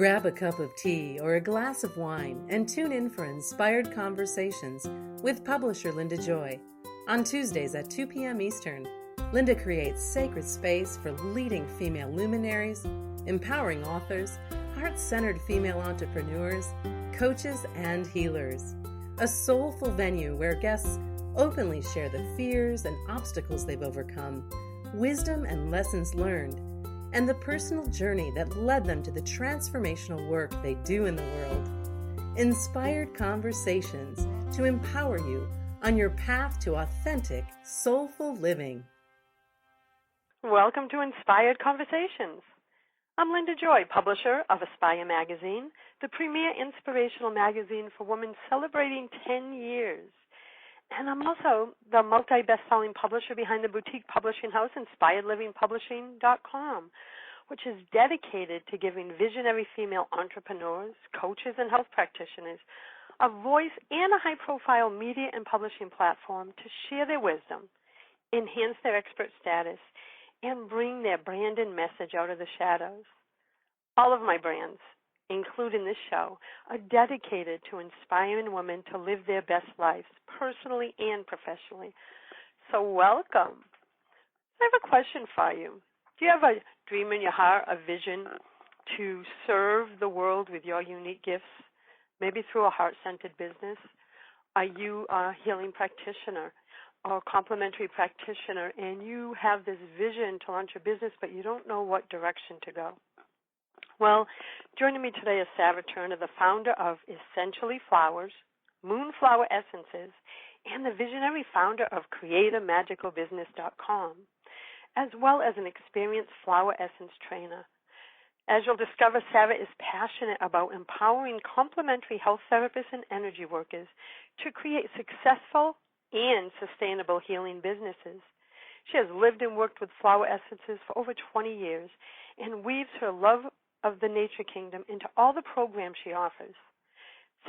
Grab a cup of tea or a glass of wine and tune in for Inspired Conversations with publisher Linda Joy. On Tuesdays at 2 p.m. Eastern, Linda creates sacred space for leading female luminaries, empowering authors, heart-centered female entrepreneurs, coaches, and healers. A soulful venue where guests openly share the fears and obstacles they've overcome, wisdom and lessons learned, and the personal journey that led them to the transformational work they do in the world. Inspired Conversations to empower you on your path to authentic, soulful living. Welcome to Inspired Conversations. I'm Linda Joy, publisher of Aspire Magazine, the premier inspirational magazine for women celebrating 10 years. And I'm also the multi-best-selling publisher behind the boutique publishing house, InspiredLivingPublishing.com, which is dedicated to giving visionary female entrepreneurs, coaches, and health practitioners a voice and a high-profile media and publishing platform to share their wisdom, enhance their expert status, and bring their brand and message out of the shadows. All of my brands, including this show, are dedicated to inspiring women to live their best lives, personally and professionally. So welcome. I have a question for you. Do you have a dream in your heart, a vision to serve the world with your unique gifts, maybe through a heart-centered business? Are you a healing practitioner or complementary practitioner, and you have this vision to launch a business, but you don't know what direction to go? Well, joining me today is Sara Turner, the founder of Essentially Flowers, MoonFlower Essences, and the visionary founder of CreateAMagicalBusiness.com, as well as an experienced flower essence trainer. As you'll discover, Sara is passionate about empowering complementary health therapists and energy workers to create successful and sustainable healing businesses. She has lived and worked with flower essences for over 20 years and weaves her love of the nature kingdom into all the programs she offers.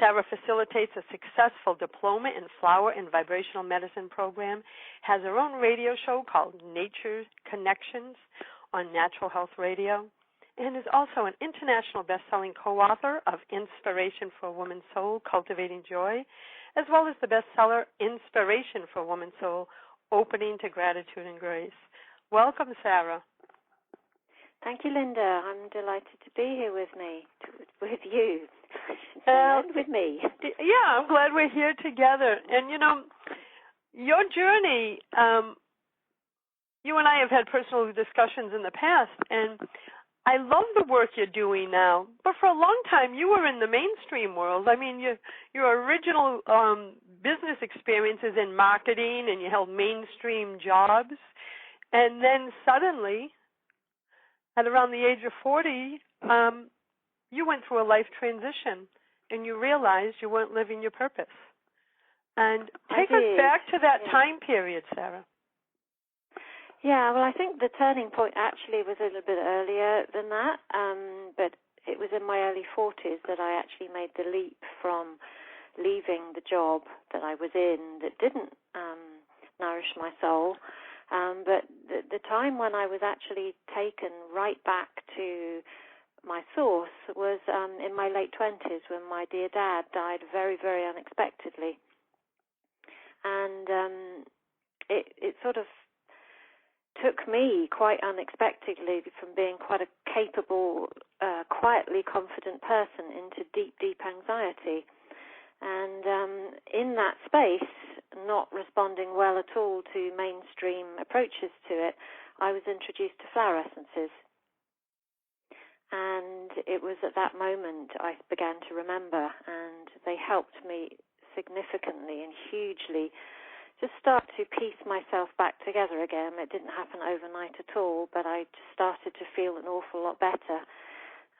Sara facilitates a successful diploma in flower and vibrational medicine program, has her own radio show called Nature Connections on Natural Health Radio, and is also an international best-selling co-author of Inspiration for a Woman's Soul, Cultivating Joy, as well as the bestseller Inspiration for a Woman's Soul, Opening to Gratitude and Grace. Welcome, Sara. Thank you, Linda. I'm delighted to be here with you, and with me. Yeah, I'm glad we're here together. And, you know, your journey, you and I have had personal discussions in the past, and I love the work you're doing now, but for a long time you were in the mainstream world. I mean, your original business experiences in marketing, and you held mainstream jobs, and then suddenly, at around the age of 40, you went through a life transition, and you realized you weren't living your purpose. And take us back to that time period, Sara. Yeah, well, I think the turning point actually was a little bit earlier than that, but it was in my early 40s that I actually made the leap from leaving the job that I was in that didn't nourish my soul, but the time when I was actually taken right back to my source was in my late 20s when my dear dad died very, very unexpectedly. And it sort of took me quite unexpectedly from being quite a capable, quietly confident person into deep, deep anxiety. And in that space, not responding well at all to mainstream approaches to it, I was introduced to flower essences. And it was at that moment I began to remember, and they helped me significantly and hugely just start to piece myself back together again. It didn't happen overnight at all, but I just started to feel an awful lot better.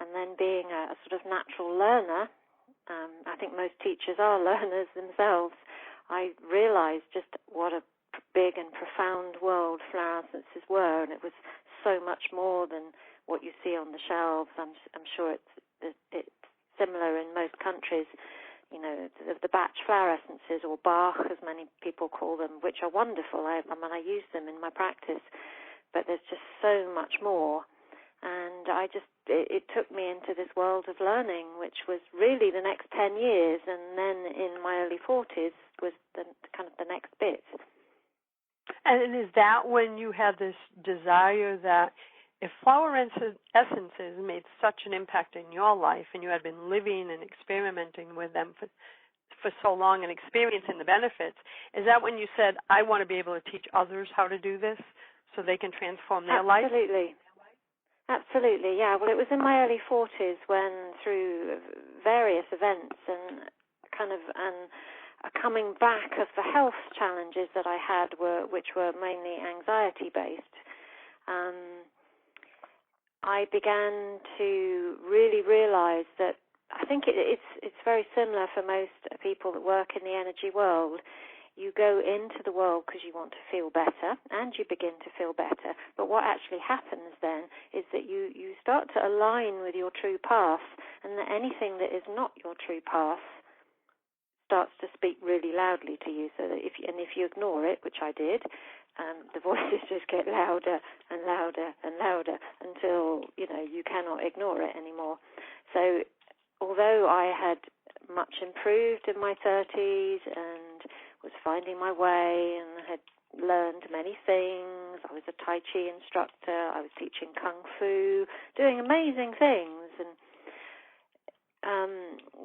And then being a sort of natural learner, I think most teachers are learners themselves, I realized just what a big and profound world flower essences were, and it was so much more than what you see on the shelves. I'm sure it's similar in most countries. You know, the batch flower essences, or Bach, as many people call them, which are wonderful. I use them in my practice, but there's just so much more. And I it took me into this world of learning, which was really the next 10 years, and then in my early 40s was the kind of the next bit. And is that when you had this desire that if flower essences made such an impact in your life, and you had been living and experimenting with them for so long and experiencing the benefits, is that when you said, I want to be able to teach others how to do this so they can transform their life? Absolutely, yeah. Well, it was in my early 40s when, through various events and kind of a coming back of the health challenges that I had, which were mainly anxiety-based, I began to really realize that I think it's very similar for most people that work in the energy world. You go into the world because you want to feel better, and you begin to feel better. But what actually happens then is that you start to align with your true path, and that anything that is not your true path starts to speak really loudly to you. So that if you ignore it, which I did, the voices just get louder and louder and louder until you cannot ignore it anymore. So although I had much improved in my 30s and was finding my way and had learned many things, I was a Tai Chi instructor, I was teaching Kung Fu, doing amazing things, and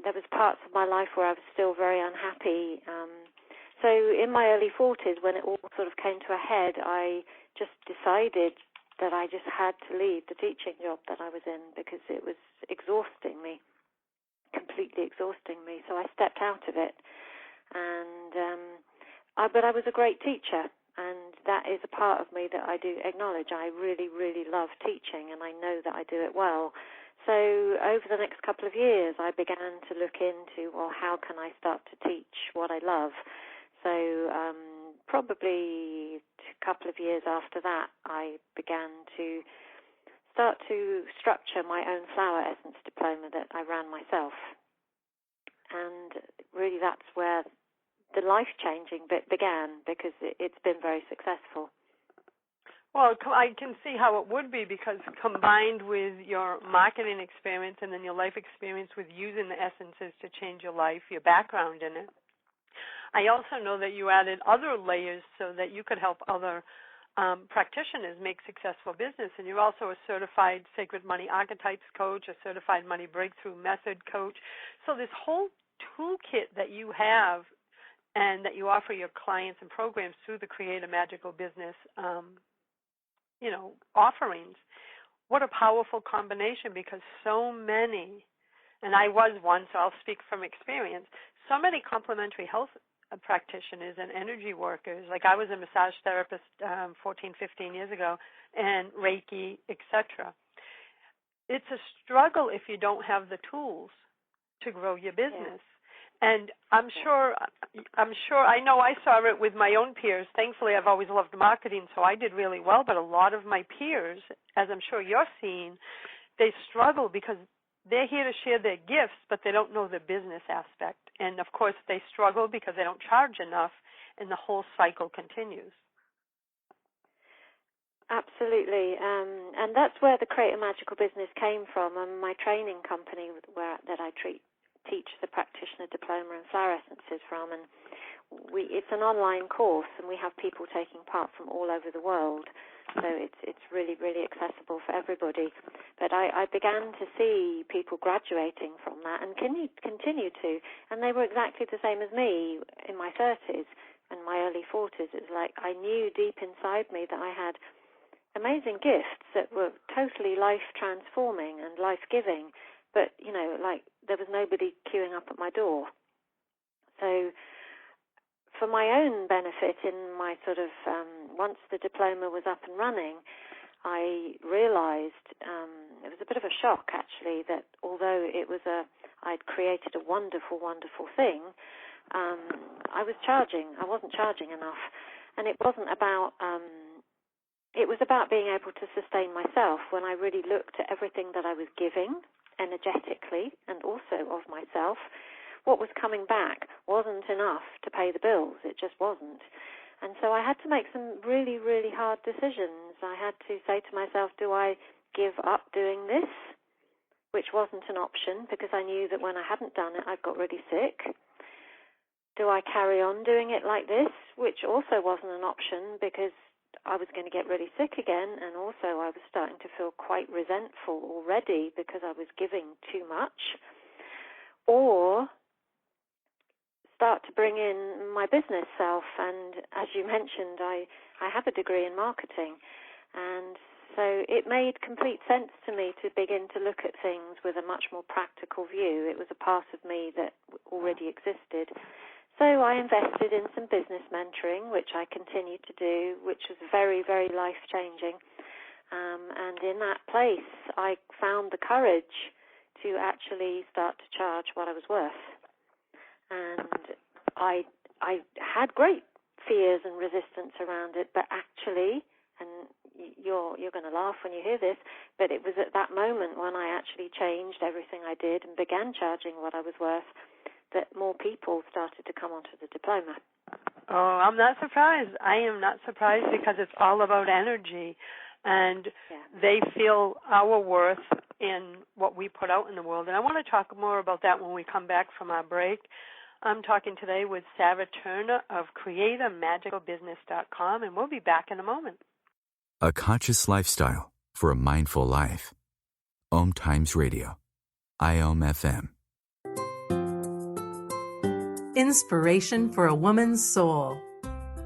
there was parts of my life where I was still very unhappy. So in my early 40s, when it all sort of came to a head, I just decided that I just had to leave the teaching job that I was in because it was exhausting me, completely exhausting me. So I stepped out of it. But I was a great teacher, and that is a part of me that I do acknowledge. I really, really love teaching, and I know that I do it well. So over the next couple of years, I began to look into, well, how can I start to teach what I love? So probably a couple of years after that, I began to start to structure my own flower essence diploma that I ran myself. And really that's where the life-changing bit began, because it's been very successful. Well, I can see how it would be, because combined with your marketing experience and then your life experience with using the essences to change your life, your background in it, I also know that you added other layers so that you could help other practitioners make successful business. And you're also a certified Sacred Money Archetypes coach, a certified Money Breakthrough Method coach. So this whole toolkit that you have and that you offer your clients and programs through the Create a Magical Business offerings. What a powerful combination, because so many, and I was one, so I'll speak from experience, so many complementary health practitioners and energy workers, like I was a massage therapist 14, 15 years ago, and Reiki, etc. It's a struggle if you don't have the tools to grow your business. Yeah. And I'm sure, I know I saw it with my own peers. Thankfully, I've always loved marketing, so I did really well. But a lot of my peers, as I'm sure you're seeing, they struggle because they're here to share their gifts, but they don't know the business aspect. And, of course, they struggle because they don't charge enough, and the whole cycle continues. Absolutely. And that's where the Create a Magical Business came from. My training company that I teach the practitioner diploma in flower essences from, and it's an online course, and we have people taking part from all over the world, so it's really, really accessible for everybody. But I began to see people graduating from that and continue to, and they were exactly the same as me in my 30s and my early 40s. It's like I knew deep inside me that I had amazing gifts that were totally life-transforming and life-giving, but, there was nobody queuing up at my door. So for my own benefit, in my sort of, once the diploma was up and running, I realized, it was a bit of a shock, actually, that although I'd created a wonderful, wonderful thing, I wasn't charging enough. And it wasn't about, it was about being able to sustain myself when I really looked at everything that I was giving energetically and also of myself. What was coming back wasn't enough to pay the bills. It just wasn't. And so I had to make some really, really hard decisions. I had to say to myself, do I give up doing this, which wasn't an option because I knew that when I hadn't done it, I'd got really sick? Do I carry on doing it like this, which also wasn't an option because I was going to get really sick again, and also I was starting to feel quite resentful already because I was giving too much? Or start to bring in my business self, and as you mentioned, I have a degree in marketing, and so it made complete sense to me to begin to look at things with a much more practical view. It was a part of me that already existed. So I invested in some business mentoring, which I continued to do, which was very, very life-changing. And in that place, I found the courage to actually start to charge what I was worth. And I had great fears and resistance around it, but actually, and you're going to laugh when you hear this, but it was at that moment when I actually changed everything I did and began charging what I was worth that more people started to come onto the diploma. Oh, I'm not surprised. I am not surprised because it's all about energy, and they feel our worth in what we put out in the world. And I want to talk more about that when we come back from our break. I'm talking today with Sara Turner of CreateAMagicalBusiness.com, and we'll be back in a moment. A conscious lifestyle for a mindful life. OMTimes Radio. IOM FM. Inspiration for a woman's soul.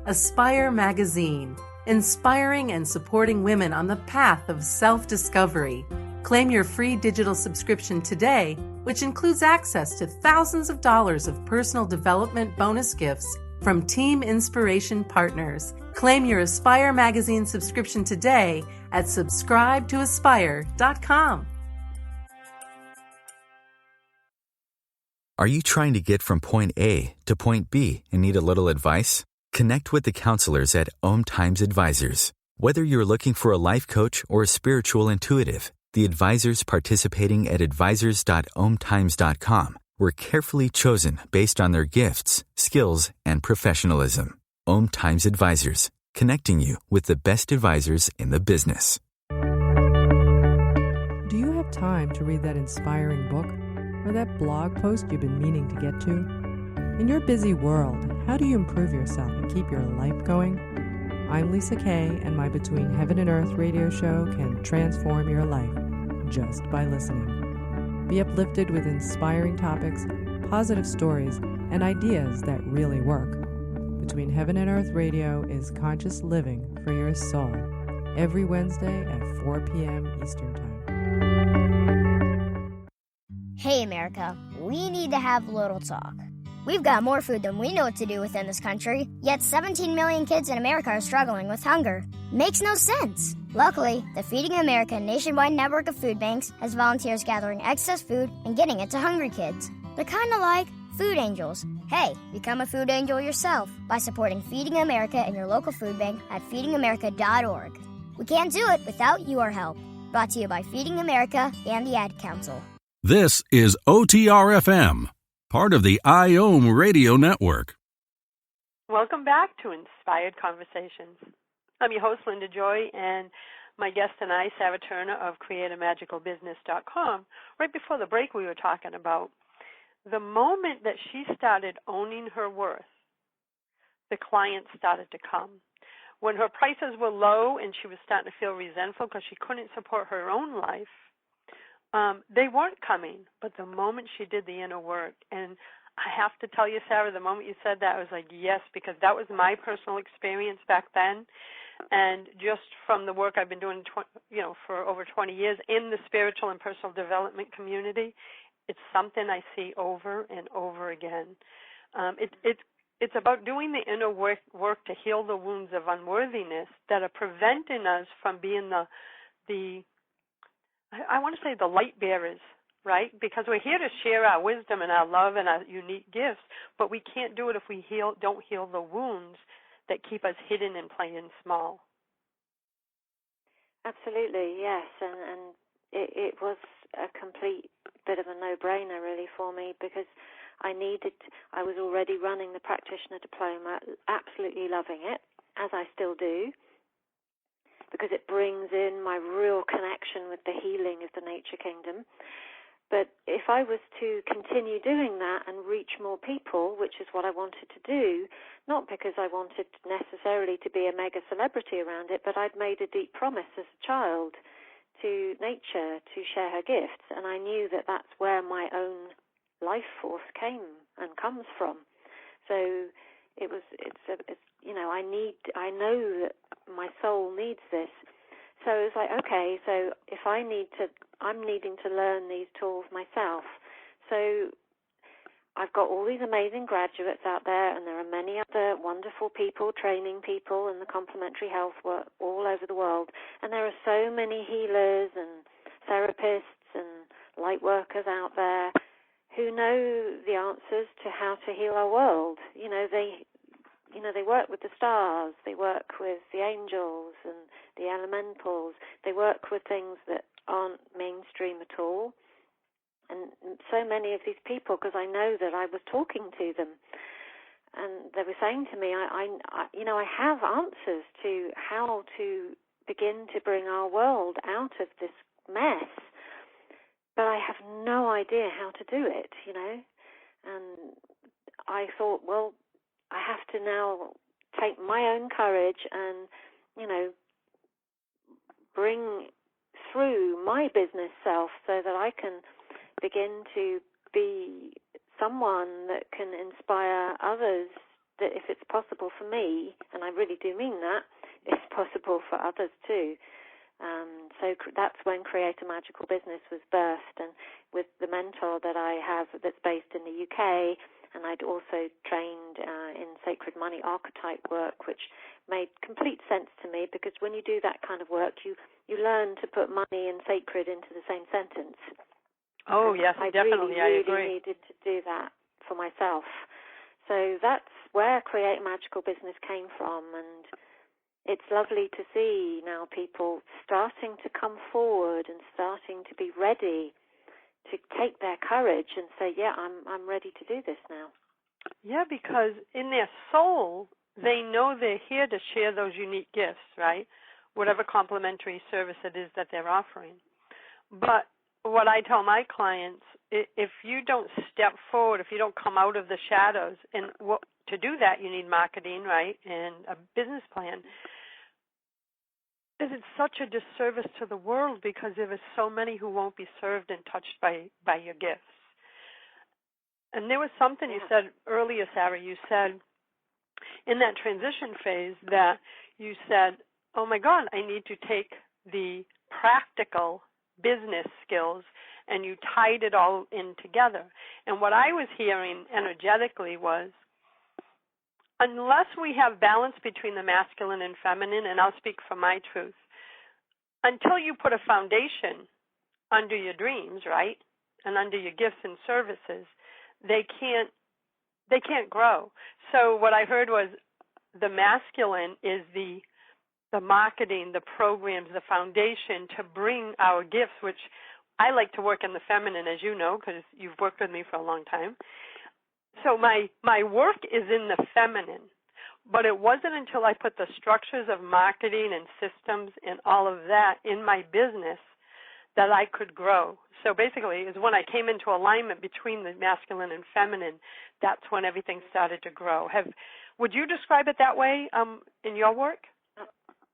Aspire Magazine, inspiring and supporting women on the path of self-discovery. Claim your free digital subscription today, which includes access to thousands of dollars of personal development bonus gifts from Team Inspiration partners. Claim your Aspire Magazine subscription today at subscribetoaspire.com. Are you trying to get from point A to point B and need a little advice? Connect with the counselors at OMTimes Advisors. Whether you're looking for a life coach or a spiritual intuitive, the advisors participating at advisors.omtimes.com were carefully chosen based on their gifts, skills, and professionalism. OMTimes Advisors, connecting you with the best advisors in the business. Do you have time to read that inspiring book or that blog post you've been meaning to get to? In your busy world, how do you improve yourself and keep your life going? I'm Lisa Kay, and my Between Heaven and Earth radio show can transform your life just by listening. Be uplifted with inspiring topics, positive stories, and ideas that really work. Between Heaven and Earth Radio is conscious living for your soul, every Wednesday at 4 p.m. Eastern Time. Hey, America, we need to have a little talk. We've got more food than we know what to do with in this country, yet 17 million kids in America are struggling with hunger. Makes no sense. Luckily, the Feeding America nationwide network of food banks has volunteers gathering excess food and getting it to hungry kids. They're kind of like food angels. Hey, become a food angel yourself by supporting Feeding America and your local food bank at feedingamerica.org. We can't do it without your help. Brought to you by Feeding America and the Ad Council. This is OTR-FM, part of the IOM Radio Network. Welcome back to Inspired Conversations. I'm your host, Linda Joy, and my guest and I, Sara Turner of CreateAMagicalBusiness.com. Right before the break, we were talking about the moment that she started owning her worth, the clients started to come. When her prices were low and she was starting to feel resentful because she couldn't support her own life, they weren't coming. But the moment she did the inner work, and I have to tell you, Sara, the moment you said that, I was like, yes, because that was my personal experience back then. And just from the work I've been doing, for over 20 years in the spiritual and personal development community, it's something I see over and over again. It's about doing the inner work to heal the wounds of unworthiness that are preventing us from being the light bearers, right? Because we're here to share our wisdom and our love and our unique gifts, but we can't do it if we don't heal the wounds that keep us hidden and playing small. Absolutely, yes, and it was a complete bit of a no-brainer really for me because I was already running the practitioner diploma, absolutely loving it, as I still do. because it brings in my real connection with the healing of the nature kingdom. But if I was to continue doing that and reach more people, which is what I wanted to do, not because I wanted necessarily to be a mega celebrity around it, but I'd made a deep promise as a child to nature to share her gifts, and I knew that that's where my own life force came and comes from. So I know that my soul needs this. So it's like, okay, so if I'm needing to learn these tools myself. So I've got all these amazing graduates out there, and there are many other wonderful people, training people in the complementary health work all over the world. And there are so many healers and therapists and light workers out there who know the answers to how to heal our world. They work with the stars, they work with the angels and the elementals, they work with things that aren't mainstream at all. And so many of these people, because I know that I was talking to them, and they were saying to me, I have answers to how to begin to bring our world out of this mess, but I have no idea how to do it, And I thought, well, I have to now take my own courage and, bring through my business self so that I can begin to be someone that can inspire others, that if it's possible for me, and I really do mean that, it's possible for others too. So that's when Create a Magical Business was birthed, and with the mentor that I have that's based in the UK, and I'd also trained in sacred money archetype work, which made complete sense to me, because when you do that kind of work, you learn to put money and sacred into the same sentence. Oh, yes, definitely, I agree. I really needed to do that for myself. So that's where Create a Magical Business came from, and it's lovely to see now people starting to come forward and starting to be ready to take their courage and say, yeah, I'm ready to do this now. Yeah, because in their soul, they know they're here to share those unique gifts, right? Whatever complementary service it is that they're offering. But what I tell my clients, if you don't step forward, if you don't come out of the shadows, and to do that you need marketing, right, and a business plan, it's such a disservice to the world, because there are so many who won't be served and touched by your gifts. And there was something you said earlier, Sara. You said in that transition phase that you said, oh my God, I need to take the practical business skills, and you tied it all in together. And what I was hearing energetically was, unless we have balance between the masculine and feminine, and I'll speak from my truth, until you put a foundation under your dreams, right, and under your gifts and services, they can't grow. So what I heard was the masculine is the marketing, the programs, the foundation to bring our gifts, which I like to work in the feminine, as you know, because you've worked with me for a long time. So my work is in the feminine, but it wasn't until I put the structures of marketing and systems and all of that in my business that I could grow. So basically, is when I came into alignment between the masculine and feminine, that's when everything started to grow. Would you describe it that way in your work?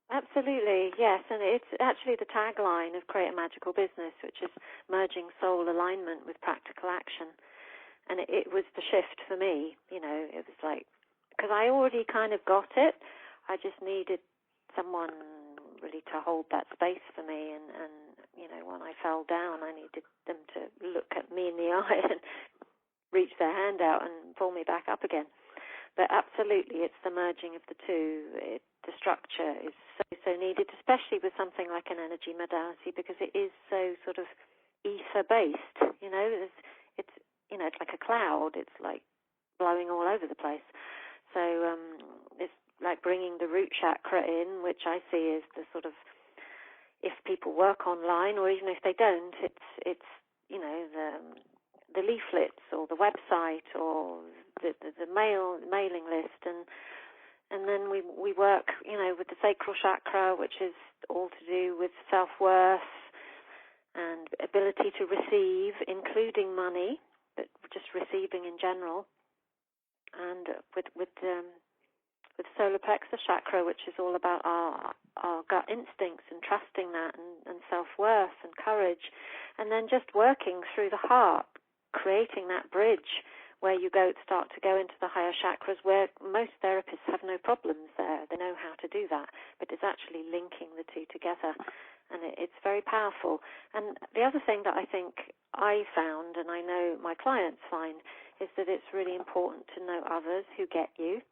Absolutely, yes, and it's actually the tagline of Create a Magical Business, which is merging soul alignment with practical action. And it was the shift for me, it was like, because I already kind of got it, I just needed someone really to hold that space for me, and when I fell down, I needed them to look at me in the eye and reach their hand out and pull me back up again. But absolutely, it's the merging of the two. The structure is so needed, especially with something like an energy modality, because it is so sort of ether-based. It's like a cloud. It's like blowing all over the place. So it's like bringing the root chakra in, which I see as the sort of, if people work online, or even if they don't, it's the leaflets or the website or the mailing list, and And then we work, with the sacral chakra, which is all to do with self-worth and ability to receive, including money, but just receiving in general. And with solar plexus chakra, which is all about our gut instincts and trusting that and self-worth and courage. And then just working through the heart, creating that bridge where you start to go into the higher chakras, where most therapists have no problems there. They know how to do that, but it's actually linking the two together, and it's very powerful. And the other thing that I think I found, and I know my clients find, is that it's really important to know others who get you,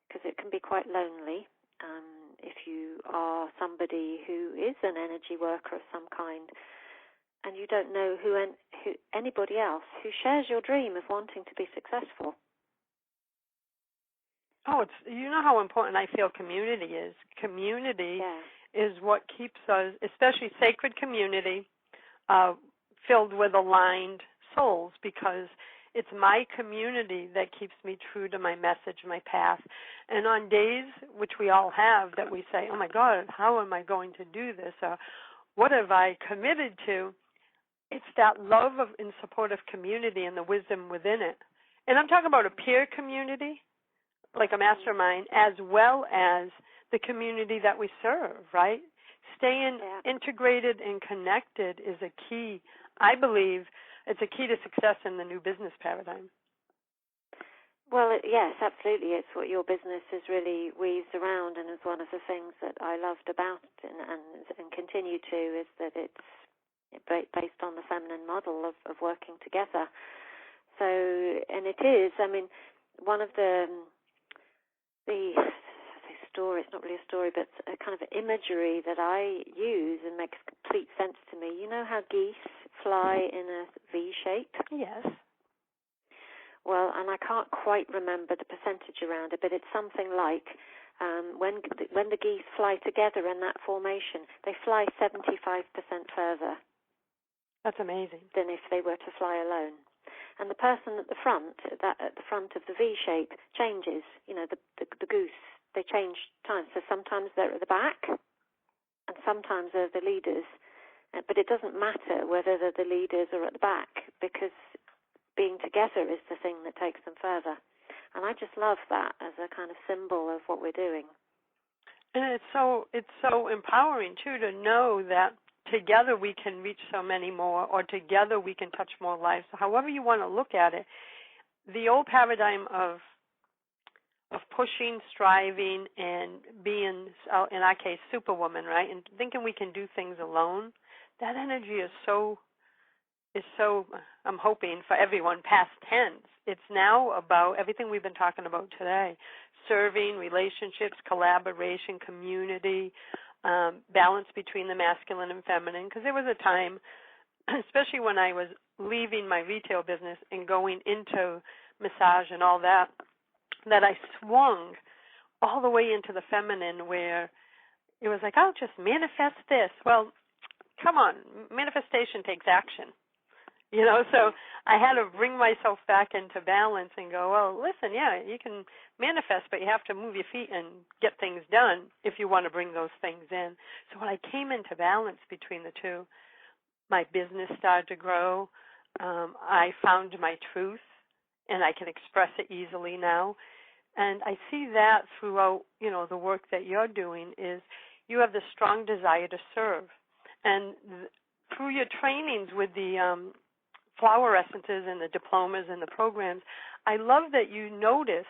because it can be quite lonely if you are somebody who is an energy worker of some kind, and you don't know who anybody else who shares your dream of wanting to be successful. Oh, you know how important I feel community is. Community is what keeps us, especially sacred community, filled with aligned souls, because it's my community that keeps me true to my message, my path. And on days, which we all have, that we say, oh my God, how am I going to do this? Or what have I committed to? It's that love and support of community and the wisdom within it. And I'm talking about a peer community, like a mastermind, as well as the community that we serve, right? Staying integrated and connected is a key. I believe it's a key to success in the new business paradigm. Well, yes, absolutely. It's what your business is really weaves around, and is one of the things that I loved about it and continue to, is that it's based on the feminine model of working together. So, and it is, one of the story, it's not really a story, but a kind of imagery that I use and makes complete sense to me. You know how geese fly in a V shape? Yes. Well, and I can't quite remember the percentage around it, but it's something like when the geese fly together in that formation, they fly 75% further. That's amazing. Than if they were to fly alone. And the person at the front of the V shape changes. The goose, they change times. So sometimes they're at the back, and sometimes they're the leaders. But it doesn't matter whether they're the leaders or at the back, because being together is the thing that takes them further. And I just love that as a kind of symbol of what we're doing. And it's so empowering too to know that together we can reach so many more, or together we can touch more lives. So however you want to look at it, the old paradigm of pushing, striving, and being, in our case, superwoman, right, and thinking we can do things alone, that energy is so, I'm hoping for everyone, past tense. It's now about everything we've been talking about today: serving, relationships, collaboration, community, balance between the masculine and feminine. Because there was a time, especially when I was leaving my retail business and going into massage and all that, that I swung all the way into the feminine, where it was like, I'll just manifest this. Well, come on, manifestation takes action. So I had to bring myself back into balance and go, well, listen, you can manifest, but you have to move your feet and get things done if you want to bring those things in. So when I came into balance between the two, my business started to grow. I found my truth, and I can express it easily now. And I see that throughout, the work that you're doing, is you have this strong desire to serve. And through your trainings with the flower essences and the diplomas and the programs, I love that you noticed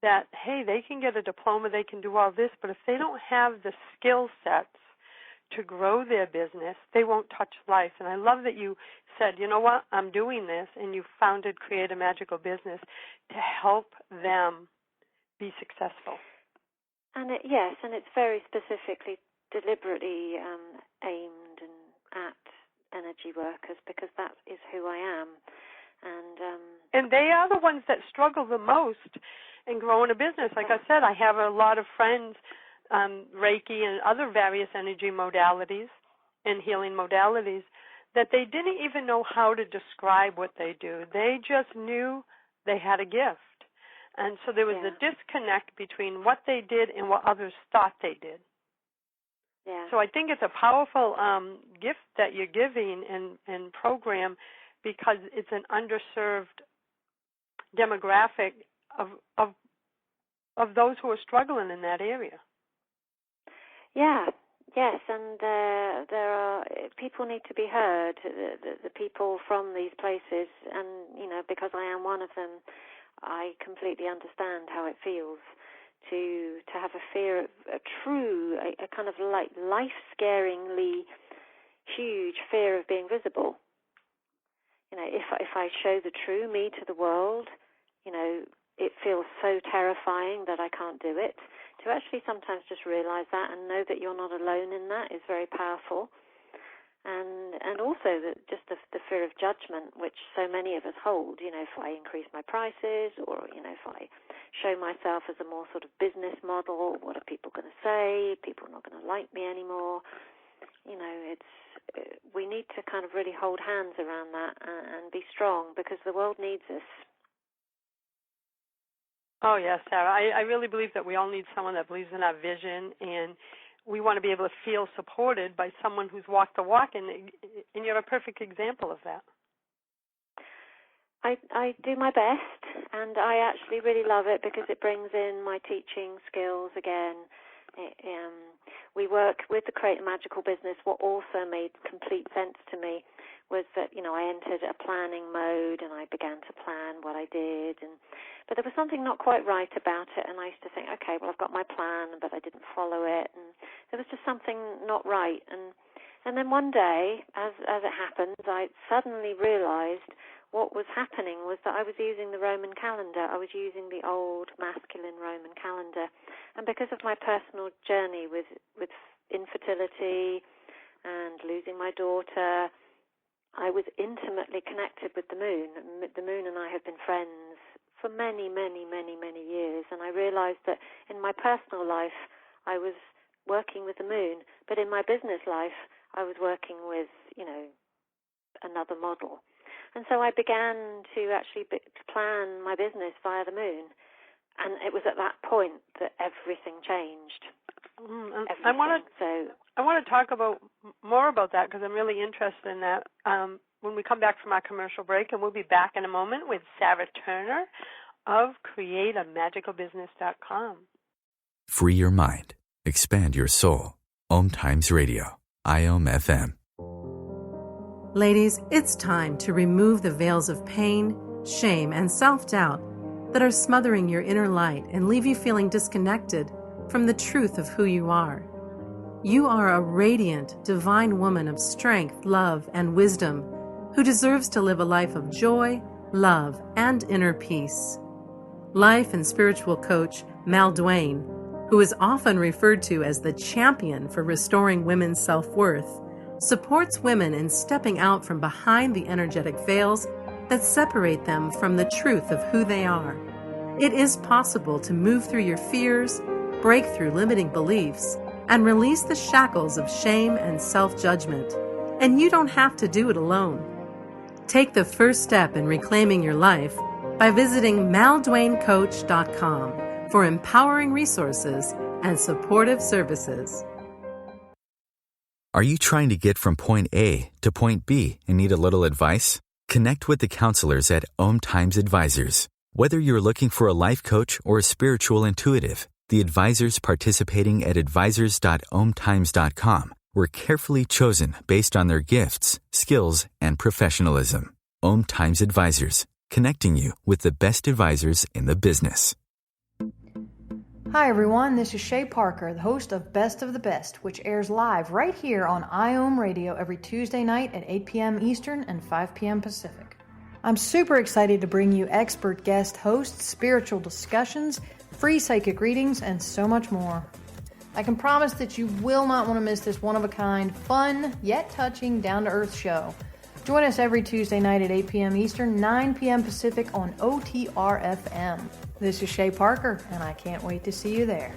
that, hey, they can get a diploma, they can do all this, but if they don't have the skill sets to grow their business, they won't touch life. And I love that you said, you know what, I'm doing this, and you founded Create a Magical Business to help them be successful. And it's very specifically, deliberately aimed at energy workers, because that is who I am. And they are the ones that struggle the most in growing a business. Like I said, I have a lot of friends, Reiki and other various energy modalities and healing modalities, that they didn't even know how to describe what they do. They just knew they had a gift. And so there was a disconnect between what they did and what others thought they did. Yeah. So I think it's a powerful gift that you're giving and program, because it's an underserved demographic of those who are struggling in that area. Yeah. Yes, and there are people need to be heard. The people from these places, and because I am one of them, I completely understand how it feels to have a fear, a kind of like life-scaringly huge fear of being visible. If I show the true me to the world, it feels so terrifying that I can't do it. To actually sometimes just realize that and know that you're not alone in that is very powerful. And also just the fear of judgment, which so many of us hold. If I increase my prices, or if I show myself as a more sort of business model, what are people going to say? People are not going to like me anymore. We need to kind of really hold hands around that and be strong, because the world needs us. Oh, yes, Sarah. I really believe that we all need someone that believes in our vision, and we want to be able to feel supported by someone who's walked the walk, and you're a perfect example of that. I do my best, and I actually really love it because it brings in my teaching skills again. We work with the Create a Magical Business. What also made complete sense to me was that, I entered a planning mode and I began to plan what I did. But there was something not quite right about it, and I used to think, okay, well, I've got my plan, but I didn't follow it. And there was just something not right. And then one day, as it happens, I suddenly realized what was happening was that I was using the Roman calendar. I was using the old masculine Roman calendar. And because of my personal journey with infertility and losing my daughter, I was intimately connected with the moon. The moon and I have been friends for many, many, many, many years. And I realized that in my personal life, I was working with the moon. But in my business life, I was working with, another model. And so I began to actually plan my business via the moon. And it was at that point that everything changed. I want to talk more about that, because I'm really interested in that when we come back from our commercial break. And we'll be back in a moment with Sara Turner of CreateAMagicalBusiness.com. Free your mind. Expand your soul. OMTimes Radio. IOM FM. Ladies, it's time to remove the veils of pain, shame, and self-doubt that are smothering your inner light and leave you feeling disconnected from the truth of who you are. You are a radiant, divine woman of strength, love, and wisdom who deserves to live a life of joy, love, and inner peace. Life and spiritual coach Mal Duane, who is often referred to as the champion for restoring women's self-worth, supports women in stepping out from behind the energetic veils that separate them from the truth of who they are. It is possible to move through your fears, break through limiting beliefs, and release the shackles of shame and self-judgment. And you don't have to do it alone. Take the first step in reclaiming your life by visiting malduanecoach.com for empowering resources and supportive services. Are you trying to get from point A to point B and need a little advice? Connect with the counselors at OMTimes Advisors. Whether you're looking for a life coach or a spiritual intuitive, the advisors participating at advisors.omtimes.com were carefully chosen based on their gifts, skills, and professionalism. OMTimes Advisors, connecting you with the best advisors in the business. Hi everyone, this is Shay Parker, the host of Best of the Best, which airs live right here on IOM Radio every Tuesday night at 8 p.m. Eastern and 5 p.m. Pacific. I'm super excited to bring you expert guest hosts, spiritual discussions, free psychic readings, and so much more. I can promise that you will not want to miss this one-of-a-kind, fun, yet touching, down-to-earth show. Join us every Tuesday night at 8 p.m. Eastern, 9 p.m. Pacific on OTR-FM. This is Shay Parker, and I can't wait to see you there.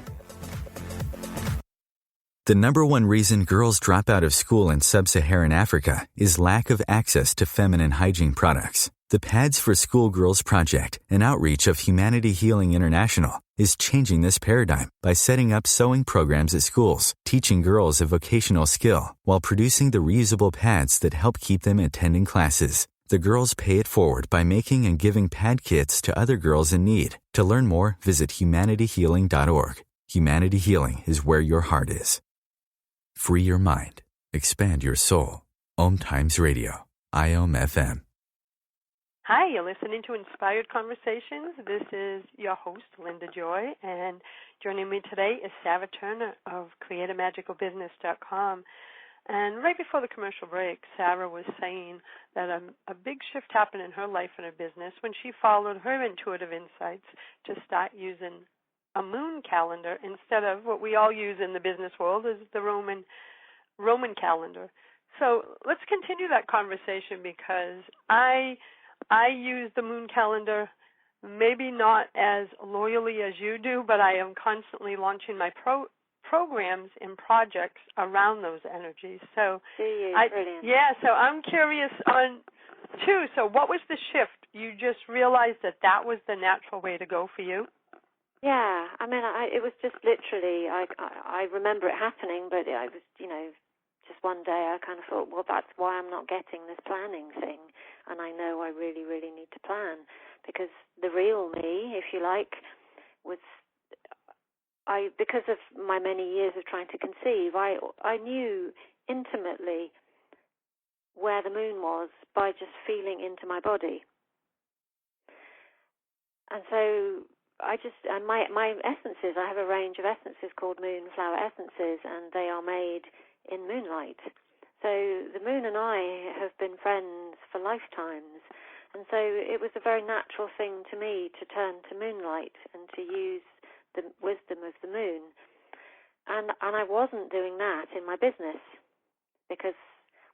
The number one reason girls drop out of school in sub-Saharan Africa is lack of access to feminine hygiene products. The Pads for Schoolgirls Project, an outreach of Humanity Healing International, is changing this paradigm by setting up sewing programs at schools, teaching girls a vocational skill, while producing the reusable pads that help keep them attending classes. The girls pay it forward by making and giving pad kits to other girls in need. To learn more, visit humanityhealing.org. Humanity Healing is where your heart is. Free your mind. Expand your soul. OMTimes Radio. IOM FM. Hi, you're listening to Inspired Conversations. This is your host, Linda Joy, and joining me today is Sara Turner of CreateAMagicalBusiness.com. And right before the commercial break, Sara was saying that a big shift happened in her life and her business when she followed her intuitive insights to start using a moon calendar instead of what we all use in the business world is the Roman calendar. So let's continue that conversation because I use the moon calendar maybe not as loyally as you do, but I am constantly launching my programs and projects around those energies. So brilliant. Yeah, so I'm curious on too. So what was the shift? You just realized that was the natural way to go for you? Yeah, I mean, it was just literally, I remember it happening, but I was, just one day I kind of thought, well, that's why I'm not getting this planning thing, and I know I really, really need to plan, because the real me, if you like, was, because of my many years of trying to conceive, I knew intimately where the moon was by just feeling into my body. And so my essences, I have a range of essences called MoonFlower Essences, and they are made in moonlight. So the moon and I have been friends for lifetimes, and so it was a very natural thing to me to turn to moonlight and to use the wisdom of the moon. And I wasn't doing that in my business because,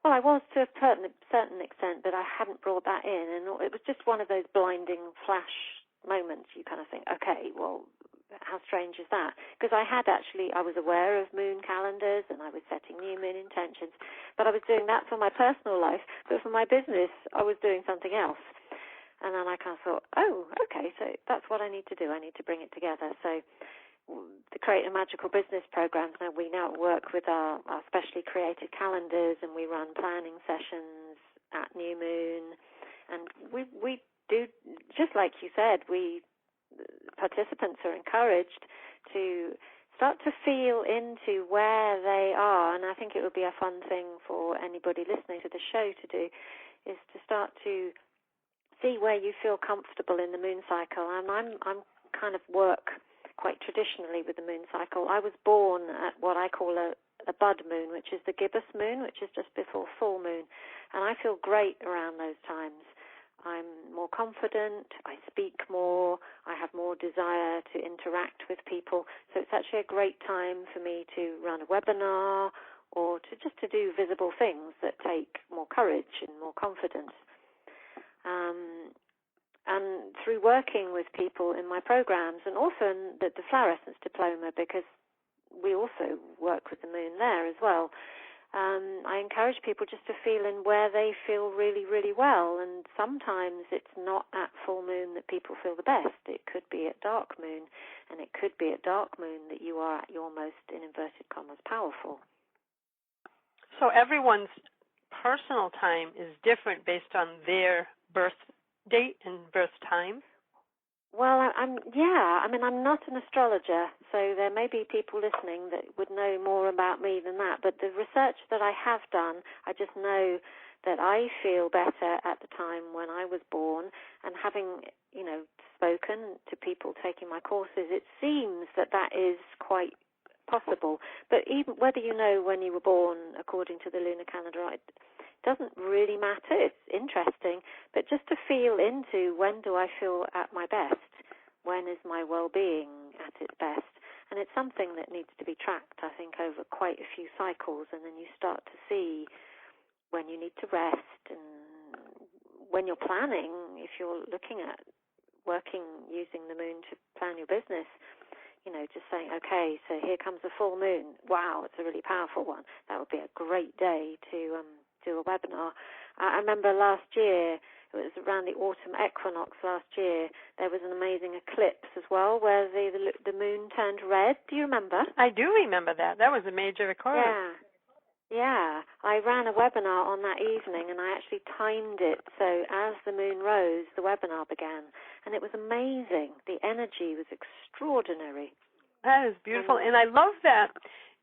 well, I was to a certain extent, but I hadn't brought that in, and it was just one of those blinding flash moments. You kind of think, okay, well, how strange is that? Because I was aware of moon calendars and I was setting new moon intentions, but I was doing that for my personal life, but for my business, I was doing something else. And then I kind of thought, oh, okay, so that's what I need to do. I need to bring it together. So the Create a Magical Business programs, we now work with our specially created calendars, and we run planning sessions at new moon, and we do, just like you said, participants are encouraged to start to feel into where they are, and I think it would be a fun thing for anybody listening to the show to do, is to start to see where you feel comfortable in the moon cycle. And I'm kind of work quite traditionally with the moon cycle. I was born at what I call a bud moon, which is the gibbous moon, which is just before full moon, and I feel great around those times. I'm more confident, I speak more, I have more desire to interact with people. So it's actually a great time for me to run a webinar or to do visible things that take more courage and more confidence. And through working with people in my programs, and also in the Flower Essence Diploma, because we also work with the moon there as well, I encourage people just to feel in where they feel really, really well. And sometimes it's not at full moon that people feel the best. It could be at dark moon, and it could be at dark moon that you are at your most, in inverted commas, powerful. So everyone's personal time is different based on their birth date and birth time? Well, I'm not an astrologer, so there may be people listening that would know more about me than that, but the research that I have done, I just know that I feel better at the time when I was born, and having, spoken to people taking my courses, it seems that is quite possible. But even whether you know when you were born according to the lunar calendar, it doesn't really matter. It's interesting, but just to feel into when do I feel at my best, when is my well-being at its best, and it's something that needs to be tracked, I think, over quite a few cycles, and then you start to see when you need to rest, and when you're planning, if you're looking at working using the moon to plan your business, just saying, okay, so here comes the full moon. Wow, it's a really powerful one. That would be a great day to do a webinar. I remember last year it was around the autumn equinox last year, there was an amazing eclipse as well where the moon turned red. Do you remember? I do remember that. That was a major occurrence. Yeah. I ran a webinar on that evening, and I actually timed it so as the moon rose, the webinar began. And it was amazing. The energy was extraordinary. That is beautiful. And I love that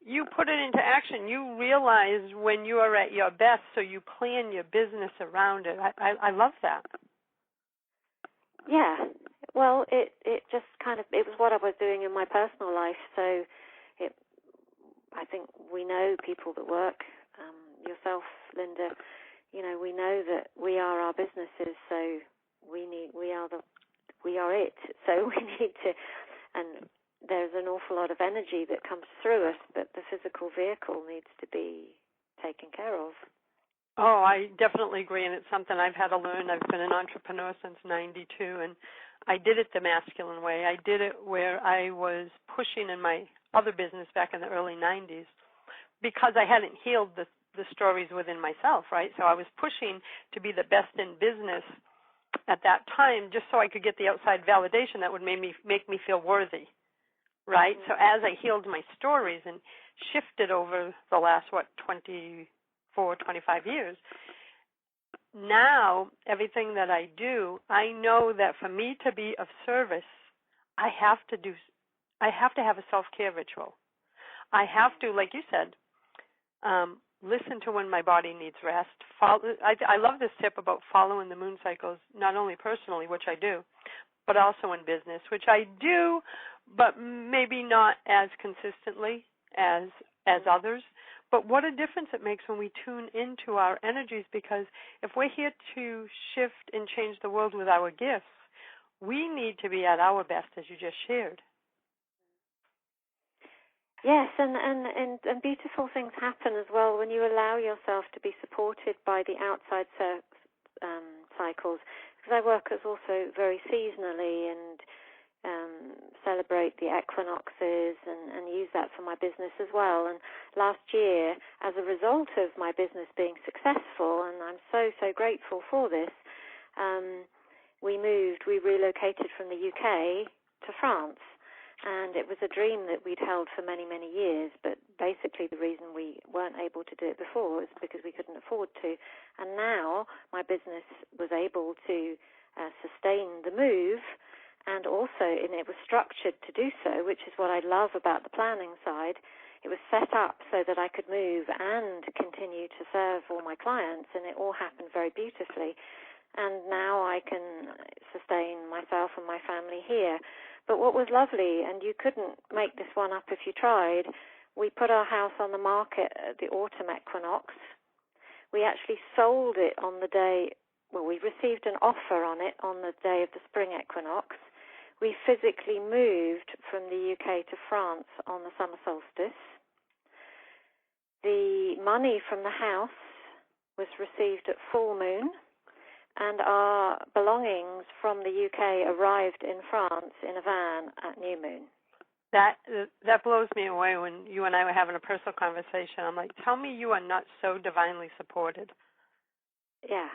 you put it into action. You realize when you are at your best, so you plan your business around it. I love that. Yeah. Well, it just kind of, it was what I was doing in my personal life. So I think we know people that work, yourself, Linda, we know that we are our businesses, so we are it. So we need to, and there's an awful lot of energy that comes through us, but the physical vehicle needs to be taken care of. Oh, I definitely agree, and it's something I've had to learn. I've been an entrepreneur since '92, and I did it the masculine way. I did it where I was pushing in my other business back in the early '90s because I hadn't healed the stories within myself, right? So I was pushing to be the best in business at that time just so I could get the outside validation that would make me feel worthy, right? Mm-hmm. So as I healed my stories and shifted over the last, 24, 25 years, now everything that I do, I know that for me to be of service, I have to have a self-care ritual. I have to, like you said, listen to when my body needs rest. I love this tip about following the moon cycles, not only personally, which I do, but also in business, which I do, but maybe not as consistently as others. But what a difference it makes when we tune into our energies, because if we're here to shift and change the world with our gifts, we need to be at our best, as you just shared. Yes, and beautiful things happen as well when you allow yourself to be supported by the outside cycles. Because I work as also very seasonally and celebrate the equinoxes and use that for my business as well. And last year, as a result of my business being successful, and I'm so grateful for this, we relocated from the UK to France. And it was a dream that we'd held for many, many years, but basically the reason we weren't able to do it before was because we couldn't afford to. And now my business was able to sustain the move, and also it was structured to do so, which is what I love about the planning side. It was set up so that I could move and continue to serve all my clients, and it all happened very beautifully. And now I can sustain myself and my family here. But what was lovely, and you couldn't make this one up if you tried, we put our house on the market at the autumn equinox. We actually sold it on the day, we received an offer on it on the day of the spring equinox. We physically moved from the UK to France on the summer solstice. The money from the house was received at full moon, and our belongings from the UK arrived in France in a van at new moon. That blows me away when you and I were having a personal conversation. I'm like, tell me you are not so divinely supported. Yeah.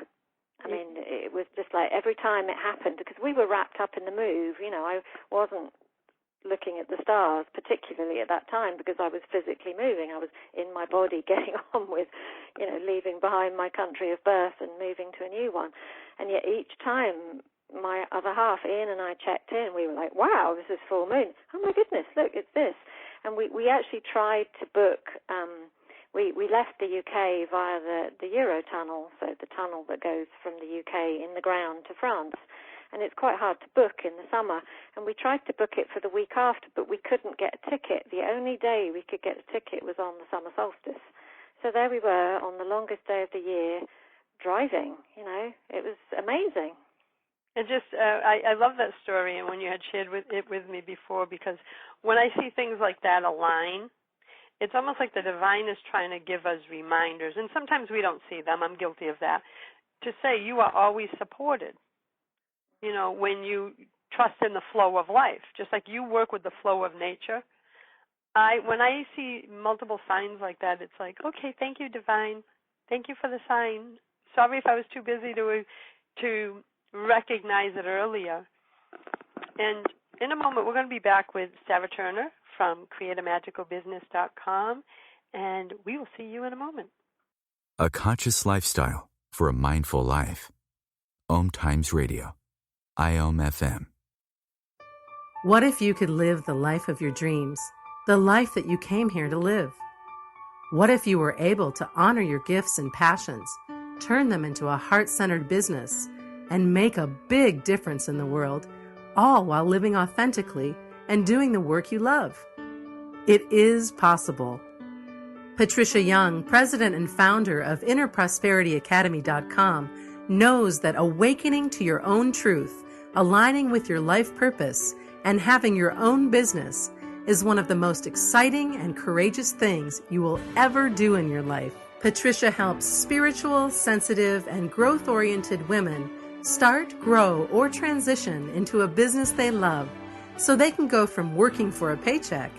I mean, it was just like every time it happened, because we were wrapped up in the move, I wasn't looking at the stars, particularly at that time, because I was physically moving. I was in my body getting on with, leaving behind my country of birth and moving to a new one. And yet each time my other half, Ian, and I checked in, we were like, wow, this is full moon. Oh my goodness, look, it's this. And we actually tried to book, we left the UK via the Eurotunnel, so the tunnel that goes from the UK in the ground to France. And it's quite hard to book in the summer. And we tried to book it for the week after, but we couldn't get a ticket. The only day we could get a ticket was on the summer solstice. So there we were on the longest day of the year, driving. It was amazing. It just, I love that story, and when you had shared it with me before, because when I see things like that align, it's almost like the divine is trying to give us reminders, and sometimes we don't see them. I'm guilty of that, to say you are always supported. When you trust in the flow of life, just like you work with the flow of nature. When I see multiple signs like that, it's like, okay, thank you, divine. Thank you for the sign. Sorry if I was too busy to to recognize it earlier. And in a moment, we're going to be back with Sara Turner from createamagicalbusiness.com, and we will see you in a moment. A conscious lifestyle for a mindful life. OMTimes Radio. IOM FM. What if you could live the life of your dreams, the life that you came here to live? What if you were able to honor your gifts and passions, turn them into a heart-centered business, and make a big difference in the world, all while living authentically and doing the work you love? It is possible. Patricia Young, president and founder of InnerProsperityAcademy.com, knows that awakening to your own truth, aligning with your life purpose, and having your own business is one of the most exciting and courageous things you will ever do in your life. Patricia helps spiritual, sensitive, and growth-oriented women start, grow, or transition into a business they love so they can go from working for a paycheck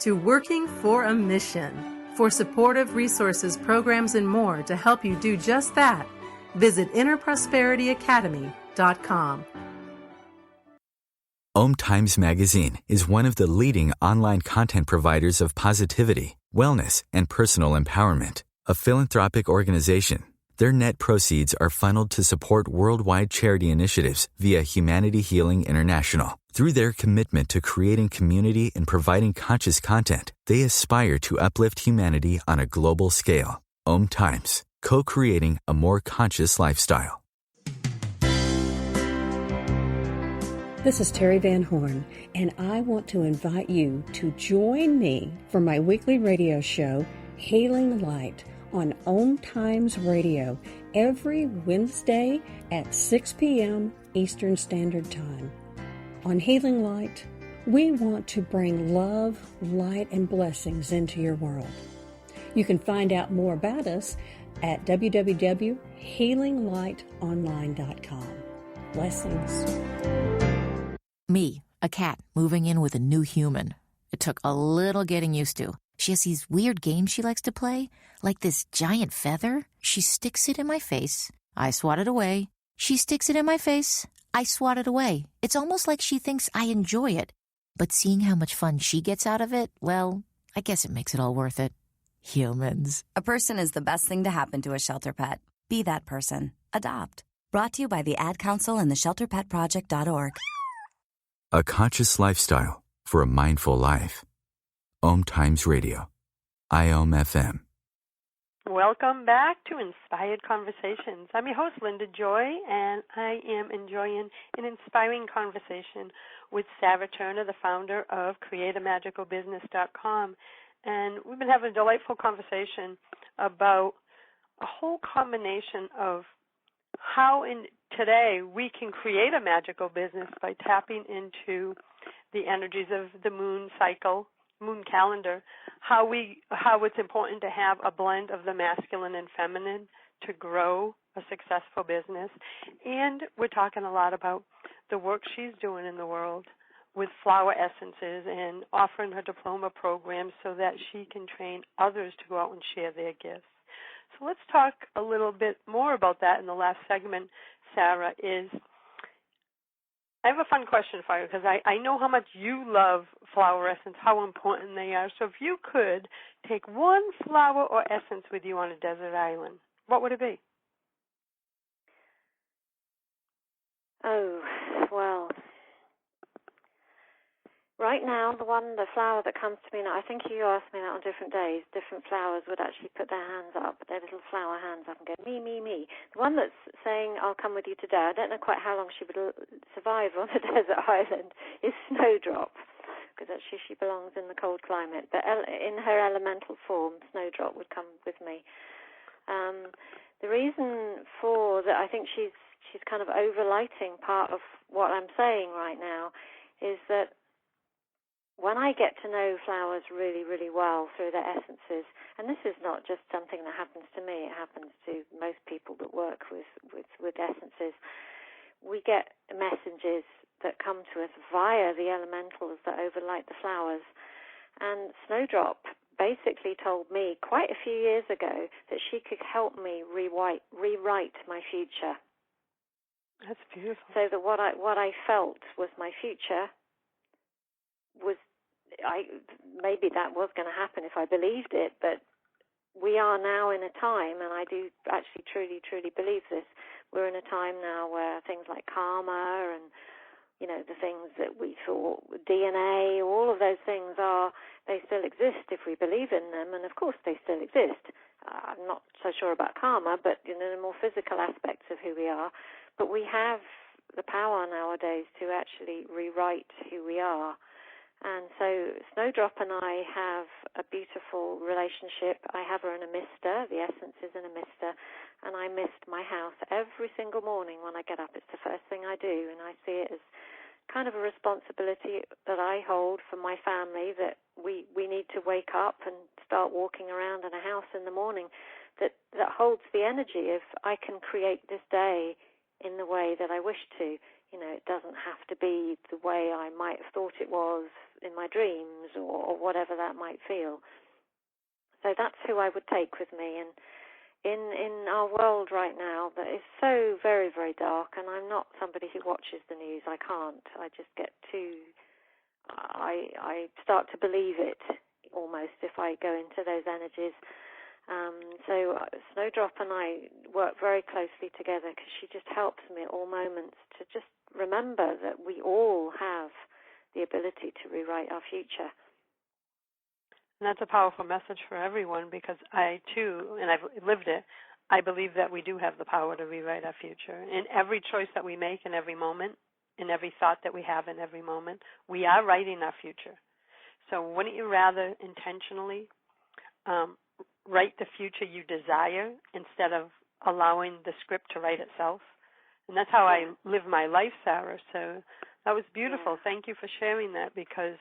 to working for a mission. For supportive resources, programs, and more to help you do just that, visit InnerProsperityAcademy.com. OMTimes Magazine is one of the leading online content providers of positivity, wellness, and personal empowerment. A philanthropic organization, their net proceeds are funneled to support worldwide charity initiatives via Humanity Healing International. Through their commitment to creating community and providing conscious content, they aspire to uplift humanity on a global scale. OMTimes, co-creating a more conscious lifestyle. This is Terry Van Horn, and I want to invite you to join me for my weekly radio show, Healing Light, on OMTimes Radio every Wednesday at 6 p.m. Eastern Standard Time. On Healing Light, we want to bring love, light, and blessings into your world. You can find out more about us at www.healinglightonline.com. Blessings. Me, a cat, moving in with a new human. It took a little getting used to. She has these weird games she likes to play, like this giant feather. She sticks it in my face. I swat it away. She sticks it in my face. I swat it away. It's almost like she thinks I enjoy it. But seeing how much fun she gets out of it, well, I guess it makes it all worth it. Humans. A person is the best thing to happen to a shelter pet. Be that person. Adopt. Brought to you by the Ad Council and the ShelterPetProject.org. A conscious lifestyle for a mindful life. OMTimes Radio. IOM FM. Welcome back to Inspired Conversations. I'm your host, Linda Joy, and I am enjoying an inspiring conversation with Sara Turner, the founder of CreateAMagicalBusiness.com. And we've been having a delightful conversation about a whole combination of how today we can create a magical business by tapping into the energies of the moon cycle, moon calendar, how it's important to have a blend of the masculine and feminine to grow a successful business. And we're talking a lot about the work she's doing in the world with flower essences and offering her diploma programs so that she can train others to go out and share their gifts. So let's talk a little bit more about that in the last segment, Sara. I have a fun question for you because I know how much you love flower essence, how important they are. So if you could take one flower or essence with you on a desert island, what would it be? Oh, well, right now, the flower that comes to me now, I think you asked me that on different days, different flowers would actually put their hands up, their little flower hands up and go, me, me, me. The one that's saying, I'll come with you today, I don't know quite how long she would survive on a desert island, is Snowdrop, because actually she belongs in the cold climate. But in her elemental form, Snowdrop would come with me. The reason for that, I think she's kind of overlighting part of what I'm saying right now, is that when I get to know flowers really, really well through their essences, and this is not just something that happens to me, it happens to most people that work with essences, we get messages that come to us via the elementals that overlight the flowers. And Snowdrop basically told me quite a few years ago that she could help me rewrite my future. That's beautiful. So that what I felt was my future was, maybe that was going to happen if I believed it, but we are now in a time, and I do actually truly, truly believe this, we're in a time now where things like karma and, you know, the things that we thought, DNA, all of those things they still exist if we believe in them, and of course they still exist. I'm not so sure about karma, but, you know, the more physical aspects of who we are. But we have the power nowadays to actually rewrite who we are. And so Snowdrop and I have a beautiful relationship. I have her in a mister, the essence is in a mister, and I mist my house every single morning when I get up. It's the first thing I do, and I see it as kind of a responsibility that I hold for my family, that we need to wake up and start walking around in a house in the morning that holds the energy of I can create this day in the way that I wish to. You know, it doesn't have to be the way I might have thought it was in my dreams or whatever that might feel. So that's who I would take with me. And in our world right now that is so very, very dark, and I'm not somebody who watches the news. I can't. I just get I start to believe it almost if I go into those energies. So Snowdrop and I work very closely together because she just helps me at all moments to just remember that we all have the ability to rewrite our future. And that's a powerful message for everyone, because I, too, and I've lived it, I believe that we do have the power to rewrite our future. In every choice that we make in every moment, in every thought that we have in every moment, we are writing our future. So wouldn't you rather intentionally write the future you desire instead of allowing the script to write itself? And that's how I live my life, Sarah. So that was beautiful. Yeah. Thank you for sharing that, because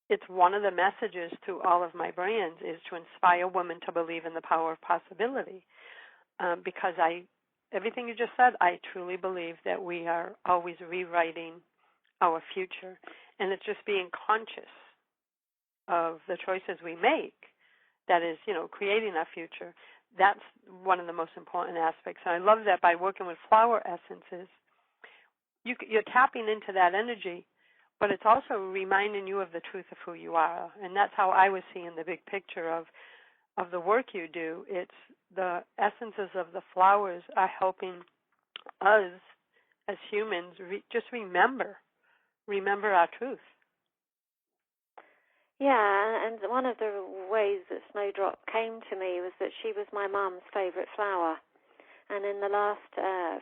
it's one of the messages to all of my brands is to inspire women to believe in the power of possibility. Because everything you just said, I truly believe that we are always rewriting our future. And it's just being conscious of the choices we make that is, you know, creating our future. That's one of the most important aspects. And I love that by working with flower essences, you're tapping into that energy, but it's also reminding you of the truth of who you are. And that's how I was seeing the big picture of the work you do. It's the essences of the flowers are helping us as humans just remember our truth. Yeah, and one of the ways that Snowdrop came to me was that she was my mum's favourite flower. And in the last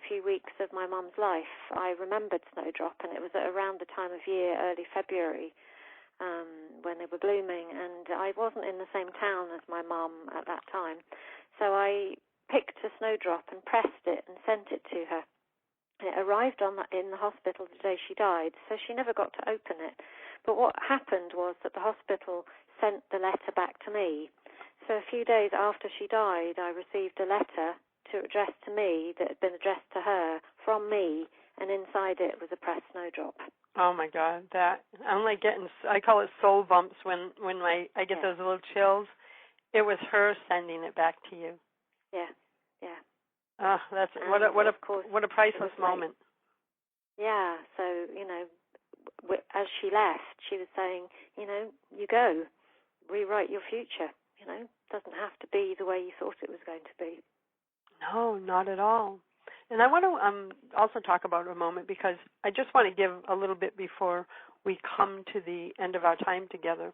few weeks of my mum's life, I remembered Snowdrop, and it was at around the time of year, early February, when they were blooming. And I wasn't in the same town as my mum at that time. So I picked a snowdrop and pressed it and sent it to her. It arrived in the hospital the day she died, so she never got to open it. But what happened was that the hospital sent the letter back to me. So a few days after she died, I received a letter addressed to me that had been addressed to her from me, and inside it was a pressed snowdrop. Oh my God, I'm like I call it soul bumps when I get those little chills. It was her sending it back to you. Yeah. Oh, that's what a priceless moment. Yeah, so, you know, as she left, she was saying, you know, you go, rewrite your future, you know, doesn't have to be the way you thought it was going to be. No, not at all. And I want to also talk about it a moment, because I just want to give a little bit before we come to the end of our time together.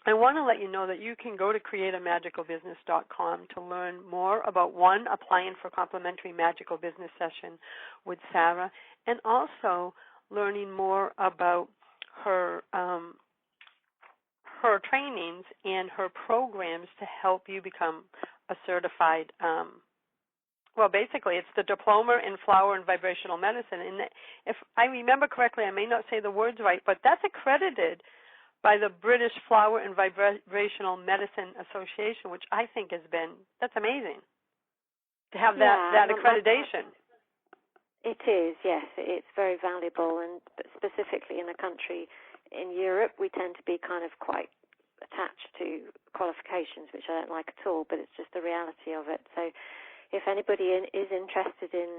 I want to let you know that you can go to createamagicalbusiness.com to learn more about, one, applying for complimentary magical business session with Sara, and also learning more about her trainings and her programs to help you become a certified basically, it's the Diploma in Flower and Vibrational Medicine. And if I remember correctly, I may not say the words right, but that's accredited by the British Flower and Vibrational Medicine Association, which I think that's amazing to have that accreditation. It is, yes. It's very valuable, and specifically in a country in Europe, we tend to be kind of quite attached to qualifications, which I don't like at all, but it's just the reality of it. So if anybody is interested in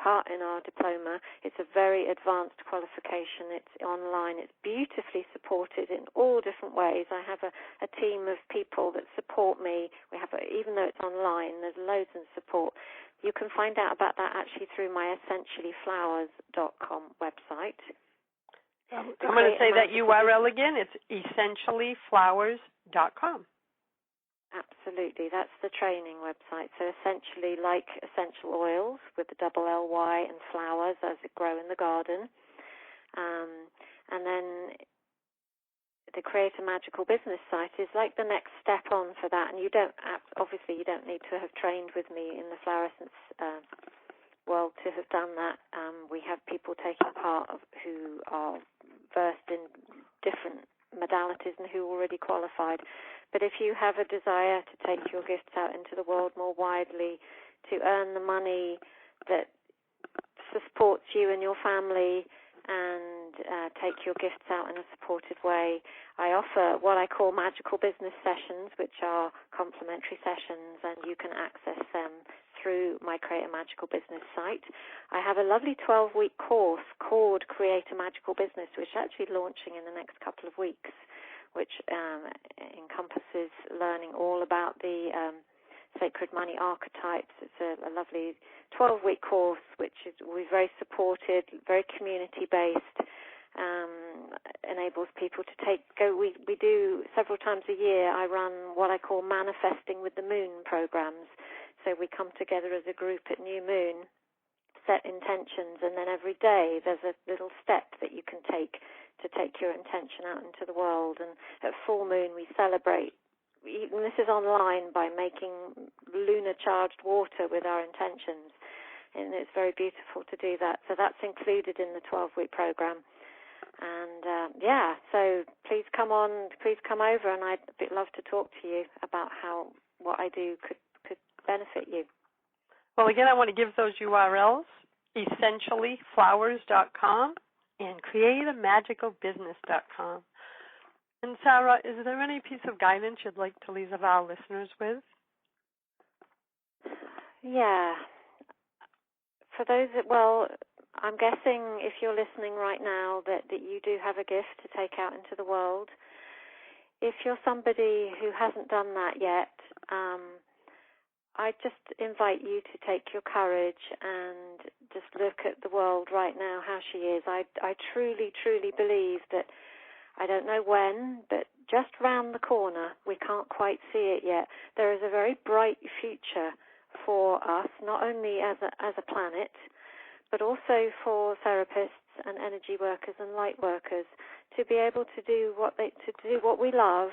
part in our diploma. It's a very advanced qualification. It's online. It's beautifully supported in all different ways. I have a team of people that support me. Even though it's online, there's loads of support. You can find out about that actually through my essentiallyflowers.com website. I'm going to say that URL again. It's essentiallyflowers.com. Absolutely. That's the training website. So essentially like essential oils with the double L-Y and flowers as it grow in the garden. And then the Create a Magical Business site is like the next step on for that. And you don't need to have trained with me in the flower essence world to have done that. We have people taking part who are versed in different modalities and who are already qualified. But if you have a desire to take your gifts out into the world more widely, to earn the money that supports you and your family, and take your gifts out in a supported way, I offer what I call magical business sessions, which are complementary sessions, and you can access them through my Create a Magical Business site. I have a lovely 12-week course called Create a Magical Business, which is actually launching in the next couple of weeks, which encompasses learning all about the sacred money archetypes. It's a lovely 12-week course, which we're very supported, very community-based, enables people to we do several times a year. I run what I call Manifesting with the Moon programs. So we come together as a group at New Moon, set intentions, and then every day there's a little step that you can take to take your intention out into the world. And at full moon we celebrate, and this is online, by making lunar-charged water with our intentions. And it's very beautiful to do that. So that's included in the 12-week program. And so please come over, and I'd love to talk to you about how what I do could benefit you. Well, again, I want to give those URLs, essentiallyflowers.com and createamagicalbusiness.com. And Sara, is there any piece of guidance you'd like to leave our listeners with? Yeah. For those I'm guessing if you're listening right now that you do have a gift to take out into the world. If you're somebody who hasn't done that yet, I just invite you to take your courage and just look at the world right now, how she is. I truly, truly believe that, I don't know when, but just round the corner, we can't quite see it yet, there is a very bright future for us, not only as a planet, but also for therapists and energy workers and light workers, to be able to do what we love,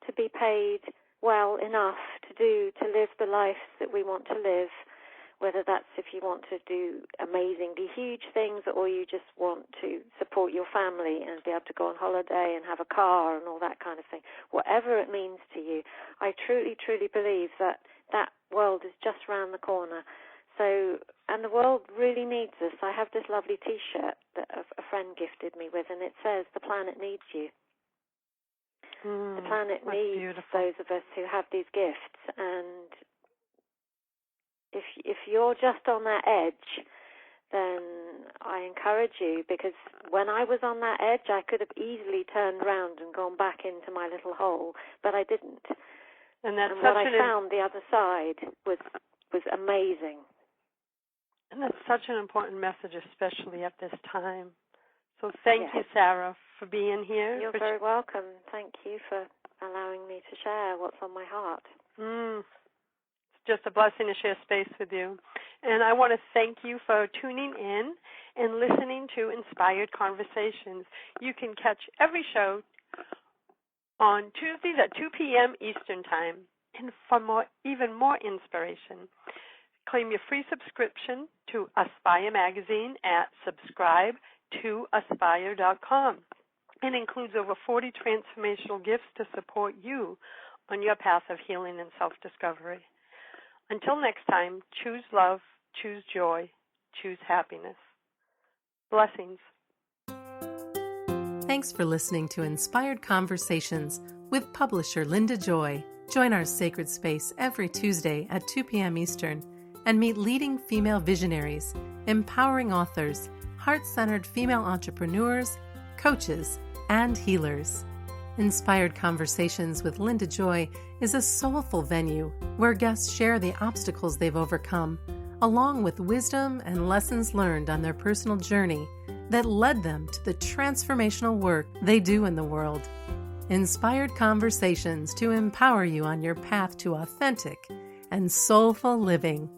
to be paid well enough to live the life that we want to live, whether that's if you want to do amazingly huge things or you just want to support your family and be able to go on holiday and have a car and all that kind of thing. Whatever it means to you, I truly, truly believe that world is just round the corner. So, and the world really needs us. I have this lovely T-shirt that a friend gifted me with, and it says, "The planet needs you." The planet needs those of us who have these gifts, and if you're just on that edge, then I encourage you, because when I was on that edge, I could have easily turned around and gone back into my little hole, but I didn't. And what I found the other side was amazing. And that's such an important message, especially at this time. So thank you, Sara, for being here. You're very welcome. Thank you for allowing me to share what's on my heart. It's just a blessing to share space with you. And I want to thank you for tuning in and listening to Inspired Conversations. You can catch every show on Tuesdays at 2 p.m. Eastern Time. And for even more inspiration, claim your free subscription to Aspire Magazine at subscribe2aspire.com. It includes over 40 transformational gifts to support you on your path of healing and self-discovery. Until next time, choose love, choose joy, choose happiness. Blessings. Thanks for listening to Inspired Conversations with publisher Linda Joy. Join our sacred space every Tuesday at 2 p.m. Eastern and meet leading female visionaries, empowering authors, heart-centered female entrepreneurs, coaches, and healers. Inspired Conversations with Linda Joy is a soulful venue where guests share the obstacles they've overcome, along with wisdom and lessons learned on their personal journey that led them to the transformational work they do in the world. Inspired Conversations to empower you on your path to authentic and soulful living.